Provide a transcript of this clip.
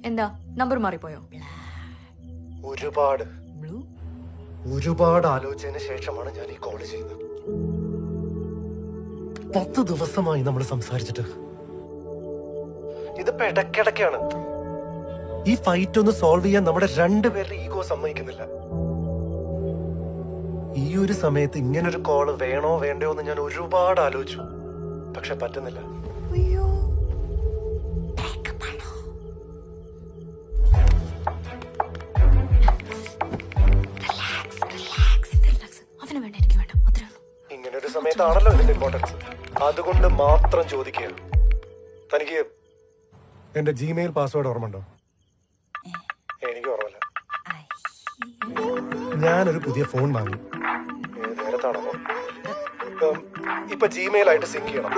എന്താ നമ്പർ മാറിപ്പോയോ? ഒരുപാട് ആലോചിച്ചതിന് ശേഷമാണ് ഞാൻ ഈ കോള് ചെയ്തത്. 10 ദിവസമായി നമ്മൾ സംസാരിച്ചിട്ട്. ഇതിപ്പോ ഇടയ്ക്കിടയ്ക്കാണ്. ഈ ഫൈറ്റ് ഒന്ന് സോൾവ് ചെയ്യാൻ നമ്മുടെ രണ്ടുപേരുടെ ഈഗോ സമ്മതിക്കുന്നില്ല. ഈ ഒരു സമയത്ത് ഇങ്ങനൊരു കോള് വേണോ വേണ്ടയോ എന്ന് ഞാൻ ഒരുപാട് ആലോചിച്ചു. പക്ഷെ പറ്റുന്നില്ല. അയ്യോ, അവന് വേണ്ട, എനിക്ക് വേണ്ട, അത്രേ ഉള്ളൂ. ഇങ്ങനൊരു സമയത്താണല്ലോ ഇതിന്റെ ഇമ്പോർട്ടൻസ്. അതുകൊണ്ട് മാത്രം ചോദിക്കുക. തനിക്ക് എന്റെ ജിമെയിൽ പാസ്വേഡ് ഓർമ്മയുണ്ടോ? എനിക്ക് ഓർമ്മയില്ല. ഞാനൊരു പുതിയ ഫോൺ വാങ്ങി. നേരത്താണോ? ഇപ്പൊ ജിമെയിൽ ആയിട്ട് സിങ്ക് ചെയ്യണം.